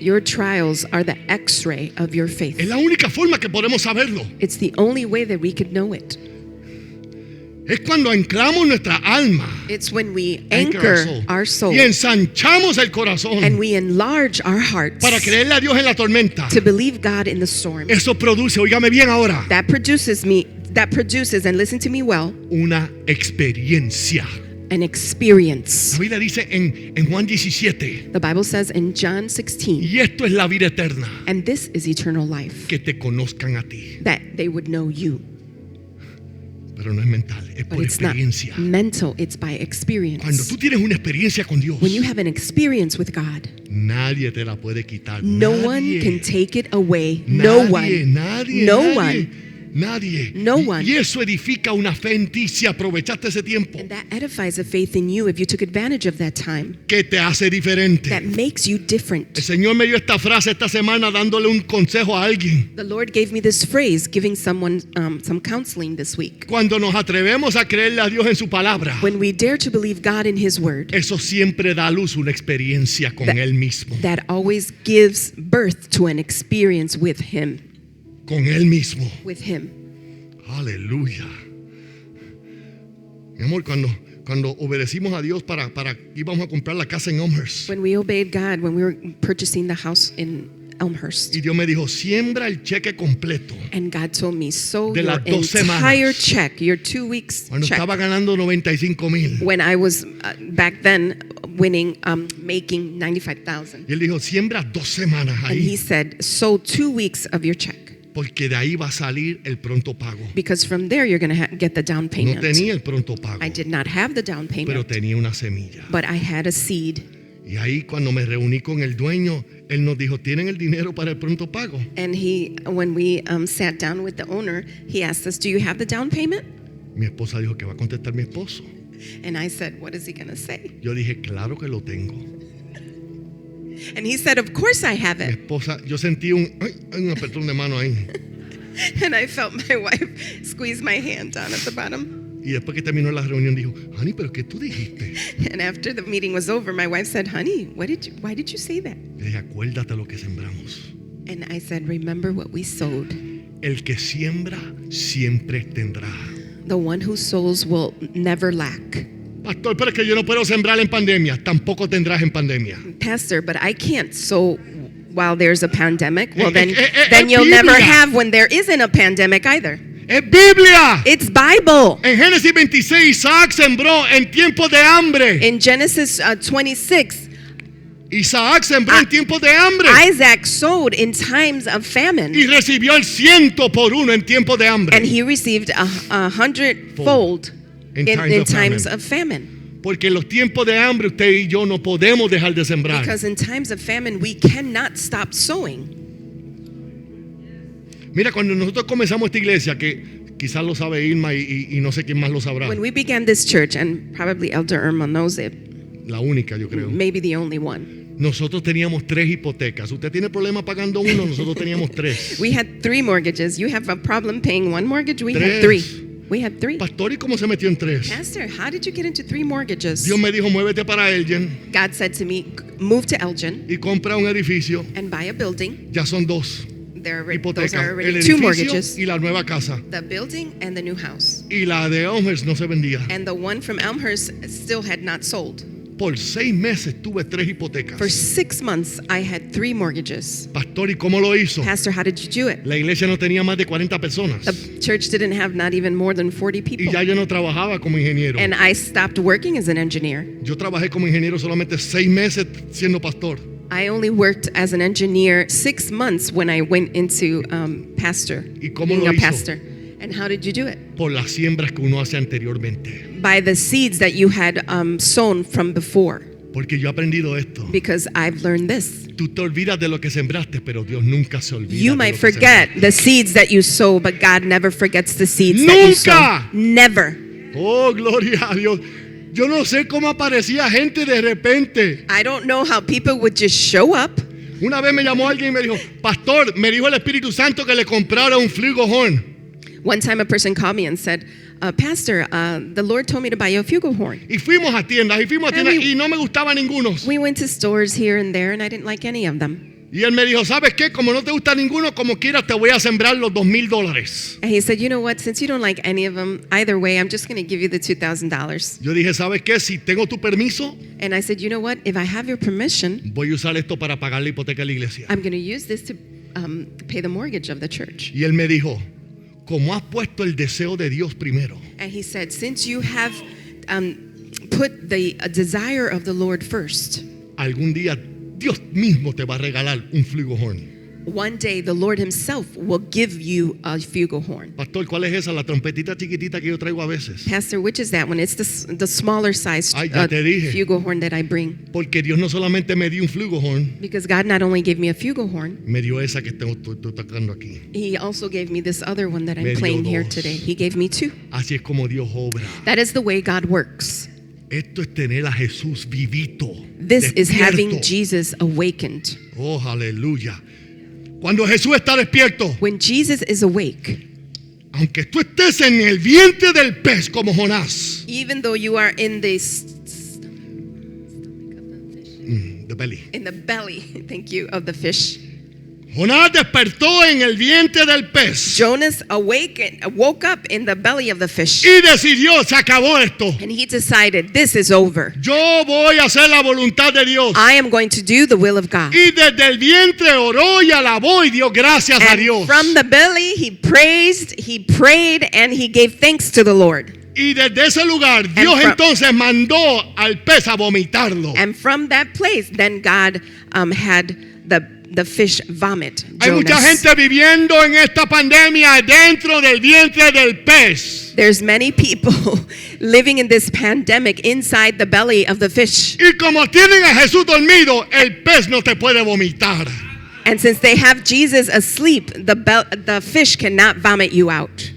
Your trials are the x-ray of your Es faith. la única forma que podemos saberlo. It's the only way that we could know it. Es cuando anclamos nuestra alma. It's when we Anchor anchor our soul Y ensanchamos el corazón and we enlarge our hearts para creerle a Dios en la tormenta. to believe God in the storm. Eso produce, óigame bien ahora, That produces, and listen to me well, una experiencia. an experience. La Biblia dice en Juan 17, The Bible says in John 16, y esto es la vida eterna, and this is eternal life, que te conozcan a ti. that they would know you. Pero no es mental, es But por it's not experiencia. mental, it's by Cuando experience. tú tienes una experiencia con Dios, When you have an experience with God, nadie te la puede quitar. no Nadie. one can take it away. No one. Nadie. No nadie, one. Nadie. No Y- one. Y eso edifica una fe en ti si aprovechaste ese tiempo. And that edifies a faith in you if you took advantage of that time. Que te hace diferente. That makes you different. El Señor me dio esta frase esta semana dándole un consejo a alguien. The Lord gave me this phrase, giving someone some counseling this week. Cuando nos atrevemos a creerle a Dios en su palabra, When we dare to believe God in His Word, eso siempre da a luz una experiencia con That- Él mismo. that always gives birth to an experience with Him. Con Él mismo. With Him. Aleluya. Mi amor, cuando obedecimos a Dios para íbamos a comprar la casa en Elmhurst. When we obeyed God, when we were purchasing the house in Elmhurst, Y Dios me dijo, siembra el cheque completo. and God told me, sow De your las 2 entire semanas. check, your 2 weeks Cuando check. estaba ganando 95,000. When I was back then winning, making 95,000. Y Él dijo, siembra 2 semanas And He ahí. said, sow 2 weeks of your check. Porque de ahí va a salir el pronto pago. Because from there you're going to get the down No payment. tenía el pronto pago, I did not have the down pero payment, tenía una semilla. but I had a seed. Y ahí cuando me reuní con el dueño, él nos dijo, ¿tienen el dinero para el pronto pago? And when we sat down with the owner, he asked us, "Do you have the down payment?" Mi esposa dijo, ¿qué va a contestar mi esposo? And I said, "What is he going to say?" Yo dije, claro que lo tengo. And he said, "Of course I have Mi it." esposa, yo sentí un apretón de mano ahí. And I felt my wife squeeze my hand down at the bottom. Y después que terminó la reunión dijo, Honey, ¿pero qué tú dijiste? And after the meeting was over, my wife said, "Honey, why did you say that?" Le dije, acuérdate lo que sembramos. And I said, "Remember what we sowed. El que siembra siempre tendrá. The one who sows will never lack." Pastor, pero es que yo no puedo sembrar en pandemia. Tampoco tendrás en pandemia. Pastor, but I can't sow while there's a pandemic. Well, then Es you'll never Biblia. have when there isn't a pandemic either. Es Biblia. It's Bible. En Génesis 26, Isaac sembró en tiempos de hambre. In Genesis 26, Isaac sembró en tiempos de hambre Isaac sowed in times of famine, y recibió el 100 por 1 en tiempos de hambre. and he received a hundredfold In in times of times famine. of famine. Porque en los tiempos de hambre usted y yo no podemos dejar de sembrar. Because in times of famine, we cannot stop sowing. Mira, cuando nosotros comenzamos esta iglesia, que quizás lo sabe Irma y no sé quién más lo sabrá, When we began this church, and probably Elder Irma knows it, la única yo creo, maybe the only one, nosotros teníamos 3 hipotecas. Usted tiene problema pagando uno, nosotros teníamos 3. we had 3 mortgages. You have a problem paying 1 mortgage? We had Tres. 3. We had 3. Pastor, ¿y cómo se metió en 3? Pastor, how did you get into 3 mortgages? Dios me dijo, muévete para Elgin God said to me, move to Elgin y compra un edificio. and buy a building. Ya son 2 Those hipotecas, are el already 2 edificio mortgages. y la nueva casa. The building and the new house. Y la de Elmhurst no se vendía. And the one from Elmhurst still had not sold. Por 6 meses tuve 3 hipotecas. For 6 months, I had 3 mortgages. Pastor, ¿y cómo lo hizo? Pastor, how did you do it? La iglesia no tenía más de 40 personas. The church didn't have not even more than 40 Y people. ya yo no trabajaba como ingeniero. And I stopped working as an engineer. Yo trabajé como ingeniero solamente 6 meses siendo pastor. I only worked as an engineer 6 months when I went into pastor, ¿Y cómo being lo a hizo? pastor. And how did you do it? Por las siembras que uno hace anteriormente. By the seeds that you had sown from before. Porque yo he aprendido esto. Because I've learned this. Tú te olvidas de lo que sembraste, pero Dios nunca se olvida. You de might lo que forget sembraste. the seeds that you sow, but God never forgets the seeds that you sow. Nunca. Never. Oh, gloria a Dios. Yo no sé cómo aparecía gente de repente. I don't know how people would just show up. Una vez me llamó alguien y me dijo, pastor, me dijo el Espíritu Santo que le comprara un flugelhorn. One time a person called me and said, Pastor, the Lord told me to buy you a flugelhorn. Y fuimos a tiendas y no me gustaba ninguno. We went to stores here and there and I didn't like any of them. Y él me dijo, ¿sabes qué? Como no te gusta ninguno, como quieras te voy a sembrar los $2,000. And he said, you know what, since you don't like any of them, either way, I'm just going to give you the $2,000. Yo dije, ¿sabes qué? Si tengo tu permiso, And I said, you know what, if I have your permission, voy a usar esto para pagar la hipoteca de la iglesia. I'm going to use this to pay the mortgage of the church. Y él me dijo, como has puesto el deseo de Dios primero, And he said, since you have put the desire of the Lord first, algún día Dios mismo te va a regalar un flugelhorn. one day the Lord himself will give you a flugelhorn. Pastor, ¿cuál es esa? La trompetita chiquitita que yo traigo a veces. Pastor, which is that one? It's the smaller size Ay, ya te dije. flugelhorn that I bring. Porque Dios no solamente me dio un flugelhorn, Because God not only gave me a flugelhorn, me dio esa que estoy tocando aquí. he also gave me this other one that Me I'm dio playing here dos. today. He gave me 2. Así es como Dios obra. That is the way God works. Esto es tener a Jesús vivito. This is having despierto. Jesus awakened. Oh, aleluya. Cuando Jesús está despierto, When Jesus is awake, aunque tú estés en el vientre del pez como Jonás, even though you are in the the belly. belly, thank you, of the fish, Jonás despertó en el vientre del pez Jonas woke up in the belly of the fish, y decidió, se acabó esto. and he decided, this is over. Yo voy a hacer la voluntad de Dios. I am going to do the will of God. Y desde el vientre oró y alabó y dio gracias a And Dios. from the belly, he praised, he prayed, and he gave thanks to the Lord. Y desde ese lugar Dios from- entonces mandó al pez a vomitarlo. And from that place, then God had the fish vomit Hay mucha Jonas. gente viviendo en esta pandemia dentro del vientre del pez. There's many people living in this pandemic inside the belly of the fish. Y como tienen a Jesús dormido, el pez no te puede vomitar. And since they have Jesus asleep, the fish cannot vomit you out.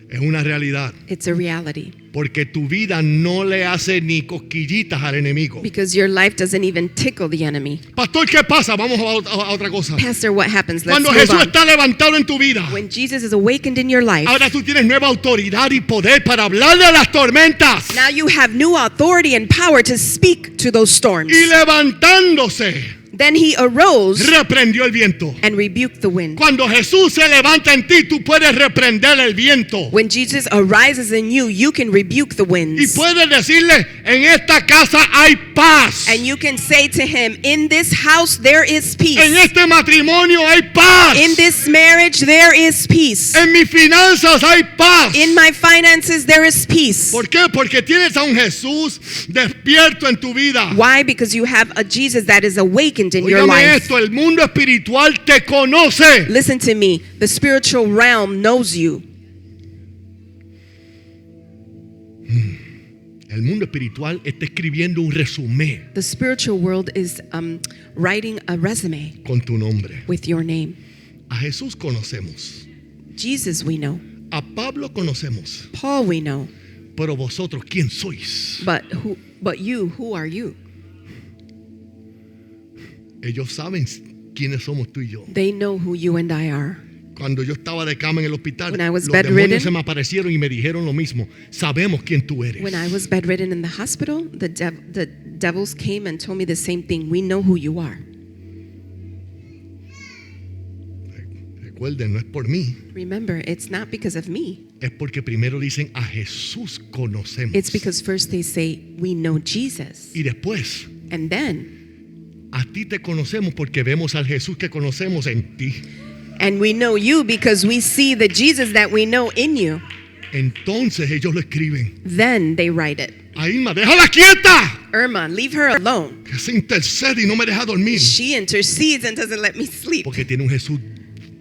Es una realidad. It's a reality. Porque tu vida no le hace ni cosquillitas al enemigo. Because your life doesn't even tickle the enemy. Pastor, ¿qué pasa? Vamos a otra cosa. Pastor, what happens? Let's Cuando move Jesús on. está levantado en tu vida, When Jesus is awakened in your life, ahora tú tienes nueva autoridad y poder para hablarle a las tormentas. now you have new authority and power to speak to those storms. Y levantándose, Then he arose reprendió el viento. and rebuked the wind. Cuando Jesús se levanta en ti, tú puedes reprender el viento. When Jesus arises in you, you can rebuke the Y winds. puedes decirle, en esta casa hay paz. And you can say to him, in this house there is peace. En este matrimonio hay paz. In this marriage there is peace. En mis finanzas hay paz. In my finances there is peace. ¿Por qué? Porque tienes a un Jesús despierto en tu vida. Why? Because you have a Jesus that is awakened in your Óigame life. esto, el mundo espiritual te conoce. Listen to me. The spiritual realm knows you. El mundo espiritual está escribiendo un resumen The spiritual world is writing a resume con tu nombre. with your name. A Jesús conocemos. Jesus we know. A Pablo conocemos. Paul we know. Pero vosotros, ¿quién sois? But you, who are you? Ellos saben quiénes somos tú y yo. They know who you and I are. Cuando yo estaba de cama en el hospital, When I was los bedridden- demonios se me aparecieron y me dijeron lo mismo. Sabemos quién tú eres. When I was bedridden in the hospital, the devils came and told me the same thing. We know who you are. Recuerden, no es por mí. Remember, it's not because of me. Es porque primero dicen a Jesús conocemos. It's because first they say, we know Jesus. Y después, And then, a ti te conocemos porque vemos al Jesús que conocemos en ti. and we know you because we see the Jesus that we know in you. Entonces ellos lo escriben. Then they write it. A Irma, déjala quieta. Irma, leave her alone. Que se intercede y no me deja dormir. She intercedes and doesn't let me sleep Porque tiene un Jesús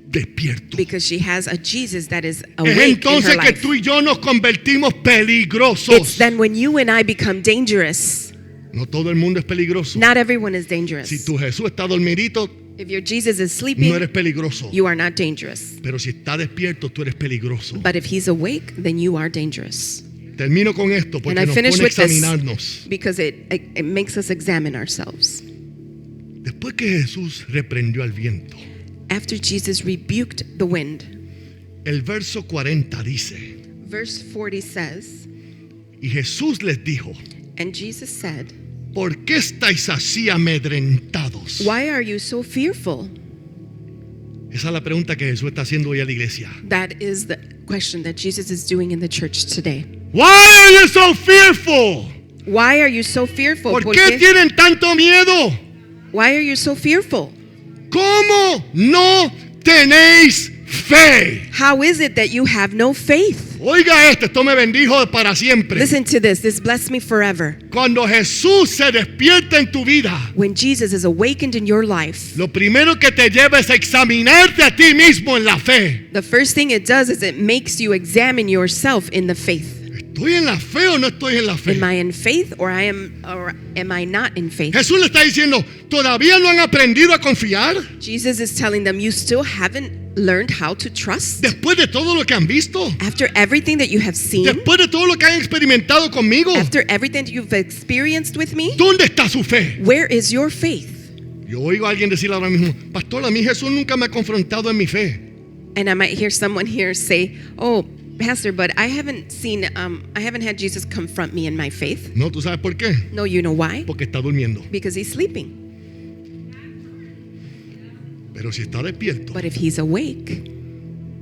despierto. because she has a Jesus that is Es awake in entonces her que life. tú y yo nos convertimos It's peligrosos. then when you and I become dangerous. No todo el mundo es peligroso. Not everyone is dangerous. Si tu Jesús está dormidito, If your Jesus is no sleeping, eres peligroso. you are not dangerous. Pero si está despierto, tú eres peligroso. But if he's awake, then you are dangerous. Termino con esto porque And I nos finish pone a with this examinarnos. because it makes us examine ourselves. Después que Jesús reprendió al viento, After Jesus rebuked the wind, el verso 40 dice, verse 40 says, y Jesús les dijo, and Jesus said, ¿por qué estáis así amedrentados? why are you so fearful? Esa es la pregunta que Jesús está haciendo hoy a la iglesia. That is the question that Jesus is doing in the church today. Why are you so fearful? Why are you so fearful? ¿Por qué tienen tanto miedo? Why are you so fearful? ¿Cómo no tenéis fe? How is it that you have no faith? Oiga esto me bendijo para siempre. Listen to this. This blessed me forever. Cuando Jesús se despierta en tu vida, When Jesus is awakened in your life, lo primero que te lleva es a examinarte a ti mismo en la fe. the first thing it does is it makes you examine yourself in the faith. ¿Estoy en la fe o no estoy en la fe? Am I in faith or am I not in faith? Jesús le está diciendo, ¿todavía no han aprendido a confiar? Jesus is telling them, you still haven't learned how to trust? Después de todo lo que han visto, After everything that you have seen, después de todo lo que han experimentado conmigo, after everything that you've experienced with me, ¿dónde está su fe? where is your faith? Yo oigo a alguien decir ahora mismo, pastor, a mí Jesús nunca me ha confrontado en mi fe. And I might hear someone here say, oh, Pastor, but I haven't had Jesus confront me in my faith. No, ¿tú sabes por qué? No, you know why? Porque está durmiendo. Because he's sleeping. Pero si está despierto, But if he's awake,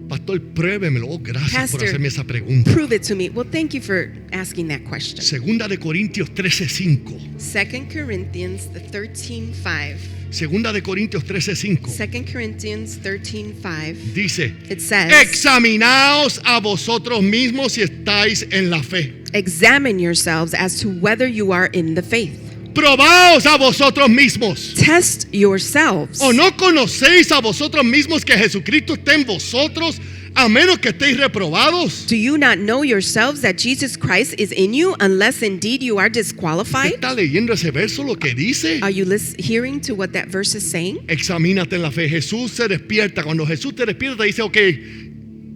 pastor, pruébemelo. Oh, gracias por Pastor, hacerme esa pregunta. prove it to me. Well, thank you for asking that question. Segunda de Corintios 13:5. 2 Corinthians 13:5. Segunda de Corintios 13:5. 2 Corinthians 13:5. Dice, It says, examinaos a vosotros mismos si estáis en la fe. examine yourselves as to whether you are in the faith. Probaos a vosotros mismos. Test yourselves. ¿O no conocéis a vosotros mismos que Jesucristo está en vosotros, a menos que estéis reprobados? Do you not know yourselves that Jesus Christ is in you unless indeed you are disqualified? ¿Está leyendo ese verso lo que dice? Are you hearing to what that verse is saying? Examínate en la fe. Jesús se despierta. Cuando Jesús te despierta, te dice, ok,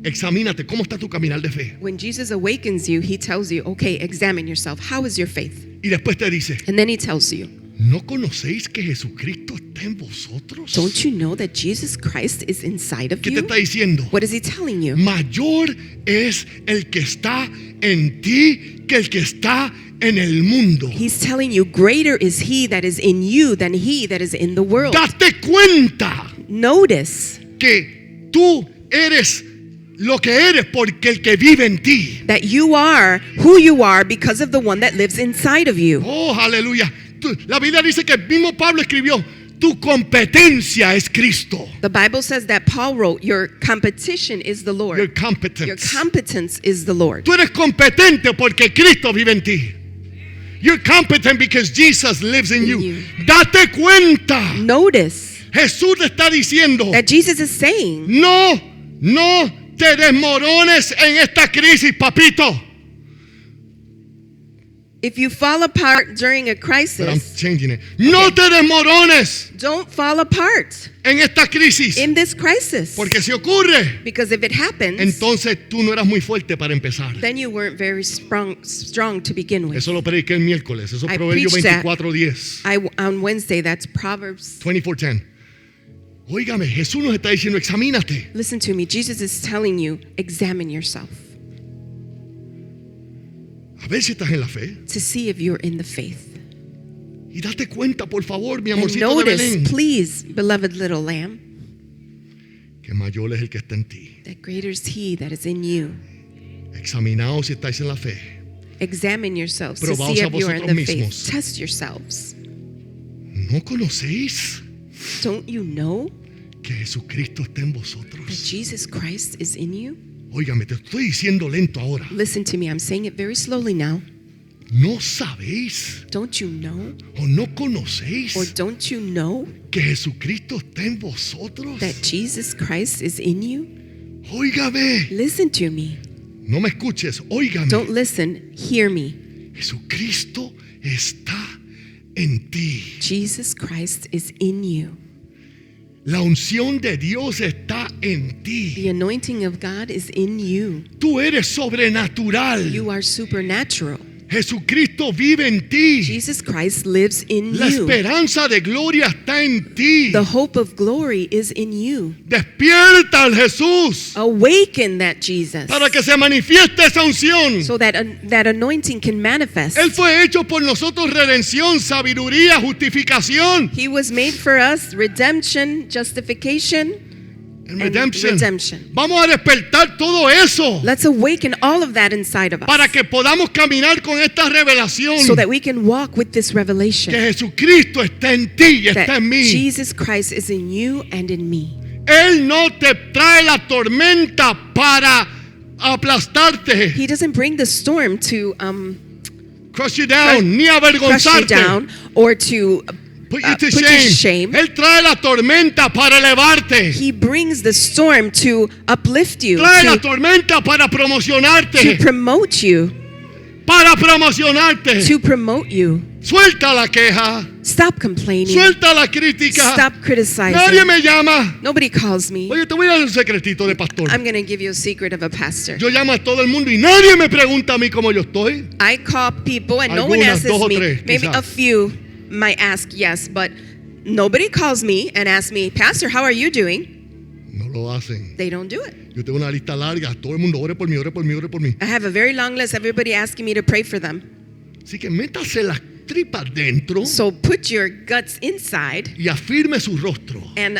examínate. ¿Cómo está tu caminar de fe? When Jesus awakens you, he tells you, okay, examine yourself. How is your faith? Y después te dice, And then he tells you, ¿no conocéis que Jesucristo está en vosotros? don't you know that Jesus Christ is inside of ¿Qué te you? está diciendo? What is he telling you? Mayor es el que está en ti que el que está en el mundo. He's telling you, greater is he that is in you than he that is in the world. Date cuenta Notice que tú eres lo que eres porque el que vive en ti. that you are who you are because of the one that lives inside of you. Oh, aleluya. La Biblia dice que el mismo Pablo escribió, tu competencia es Cristo. The Bible says that Paul wrote, your competition is the Lord. Your competence. Your competence is the Lord. Tú eres competente porque Cristo vive en ti. You're competent because Jesus lives in you. Date cuenta. Notice Jesús te está diciendo, that Jesus is saying, no te desmorones en esta crisis, papito. if you fall apart during a But I'm crisis, changing it. No te desmorones don't fall apart en esta crisis. in this crisis. Porque si ocurre, Because if it happens, entonces tú no eras muy fuerte para empezar. then you weren't very strong to begin with. Eso lo prediqué el miércoles. Eso es I Proverbios preached that. 24:10. On Wednesday, that's Proverbs. 24:10. Óigame, Jesús nos está diciendo, examínate. Listen to me. Jesus is telling you, examine yourself A ver si estás en la fe. to see if you're in the faith. Y date cuenta, por favor, mi And amorcito de notice, Belén, please, beloved little lamb, que mayor es el que está en ti. that greater is he that is in you. Examinaos si estáis en la fe. Examine yourselves to Probaos see a if you are in vosotros the faith. mismos. Test yourselves. ¿No conocéis Don't you know que Jesucristo está en that vosotros? Jesus Christ is in you? Óigame, te estoy diciendo lento ahora. Listen to me. I'm saying it very slowly now. ¿No sabéis Don't you know, o no conocéis or don't you know que Jesucristo está en vosotros? that Jesus Christ is in you? Óigame, Listen to me. no me escuches, óigame. Don't listen. Hear me. Jesucristo está en ti. Jesus Christ is in you. La unción de Dios está en The ti. anointing of God is in you. Tú eres sobrenatural. You are supernatural. Jesucristo vive en ti. Jesus Christ lives in La you. esperanza de gloria está en ti. The hope of glory is in you. Despierta al Jesús Awaken that Jesus para que se manifieste esa unción. so that that anointing can manifest. Él fue hecho por nosotros redención, sabiduría, justificación, He was made for us redemption, justification, and and redemption. Vamos a despertar todo eso Let's awaken all of that inside of us para que podamos caminar con esta revelación so that we can walk with this que revelation Jesucristo está en ti y está that en mí. Jesus Christ is in you and in me. Él no te trae la tormenta para aplastarte, He doesn't bring the storm to crush you down, ni crush you avergonzarte, down or to put you to put you to shame. Él trae la tormenta para elevarte. He brings the storm to uplift you, Trae la to tormenta para promocionarte. promote you, Para promocionarte. to promote you. Suelta la queja. Stop complaining. Suelta la crítica. Stop criticizing. Nadie me llama. Nobody calls me. Oye, te voy a dar un secretito de pastor. I'm going to give you a secret of a pastor. Yo llamo a todo el mundo y nadie me pregunta a mí cómo yo estoy. I call people and no one Algunas, asks dos o me. tres, Maybe quizás. a few might ask yes, but nobody calls me and asks me, Pastor, how are you doing? No lo hacen. They don't do it. Yo tengo una lista larga. Todo el mundo ore por mí, ore por mí, ore por mí. I have a very long list. Everybody asking me to pray for them. Así que métase las tripas dentro So put your guts inside y afirme su rostro. and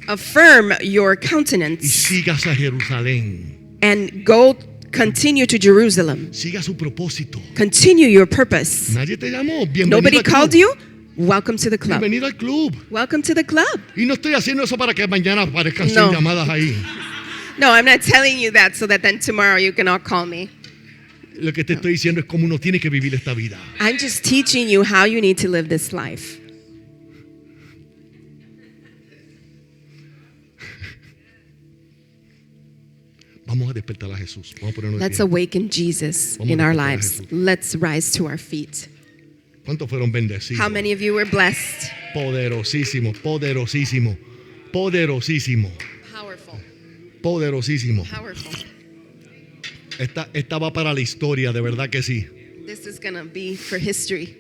affirm your Y countenance sigas a Jerusalén. and go continue to Jerusalem. Siga su propósito. Continue your purpose. Nadie te llamó. Bienvenido Nobody al club. called you? Welcome to the club. Bienvenido al club. Welcome to the club. Y no estoy haciendo eso para que mañana aparezcan No. 100 llamadas ahí. No, I'm not telling you that so that then tomorrow you can all call me. Lo que te estoy diciendo es cómo uno tiene que vivir esta vida. I'm just teaching you how you need to live this life. Vamos a despertar a Jesús. Vamos a ponernos de Let's pie. awaken Jesus Vamos in a our despertar a lives. Jesús. Let's rise to our feet. ¿Cuántos fueron bendecidos? How many of you were blessed? Poderosísimo, poderosísimo, poderosísimo, Powerful. poderosísimo. Powerful. Esta va para la historia, de verdad que sí. This is going to be for history.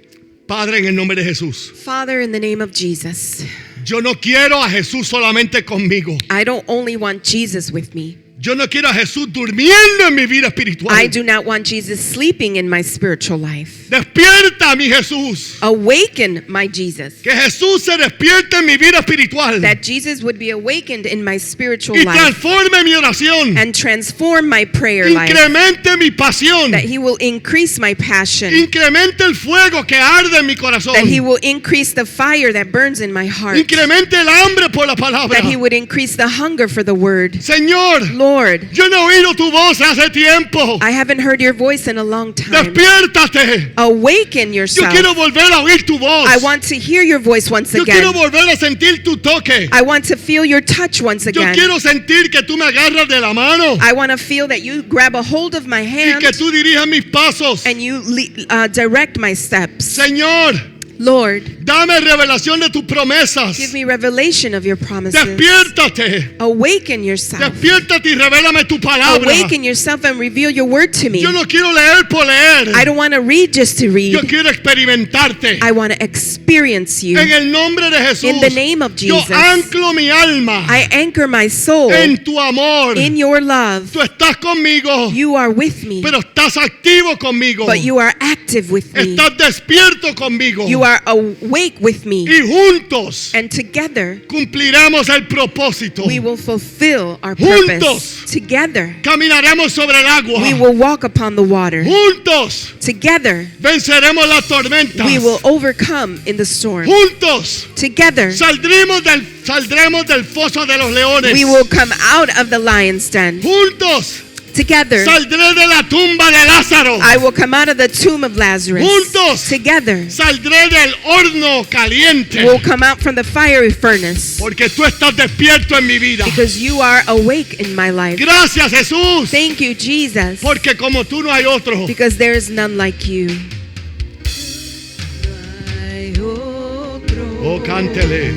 Padre, en el nombre de Jesús, Father, in the name of Jesus, yo no quiero a Jesús solamente conmigo. I don't only want Jesus with me. Yo no quiero a Jesús durmiendo en mi vida espiritual. I do not want Jesus sleeping in my spiritual life. Despierta, mi Jesús. Awaken my Jesus. Que Jesús se despierte en mi vida espiritual. That Jesus would be awakened in my spiritual Y life transforme mi oración. and transform my prayer life. Incremente mi pasión. That he will increase my passion. Incremente el fuego que arde en mi corazón. That he will increase the fire that burns in my heart. Incremente el hambre por la palabra. That he would increase the hunger for the word. Señor, Lord, yo no he oído tu voz hace tiempo. I haven't heard your voice in a long time. Despiértate. Awaken Yo yourself. quiero volver a oír tu voz. I want to hear your voice once Yo quiero again. volver a sentir tu toque. I want to feel your touch once Yo again. quiero sentir que tú me agarras de la mano I want to feel that you grab a hold of my y hand que tú dirijas mis pasos. and you direct my steps. Señor, Lord, dame revelación de tus promesas. give me revelation of your promises. Despiértate. Awaken yourself. Despiértate y revélame tu palabra. Awaken yourself and reveal your word to me. Yo no quiero leer por leer. I don't want to read just to Yo read. quiero experimentarte. I want to experience you. En el nombre de Jesús. In the name of Yo Jesus. anclo mi alma I anchor my soul en tu amor. in your love. Tú estás conmigo, You are with me, pero estás activo conmigo. but you are active with me. Estás despierto conmigo. You are awake with me. Y juntos And together, cumpliremos el propósito. we will fulfill our Juntos. purpose. Together, Caminaremos sobre el agua. we will walk upon the water. Juntos Together, venceremos las tormentas. we will overcome in the storm. Juntos Together, saldremos del foso de los leones. we will come out of the lion's den. Juntos Together, saldré de la tumba de Lázaro. I will come out of the tomb of Lazarus. Juntos Together, saldré del horno caliente. we'll come out from the fiery furnace. Porque tú estás despierto en mi vida. Because you are awake in my life. Gracias, Jesús. Thank you, Jesus. Porque como tú no hay otro. Because there is none like you. Oh, cántele.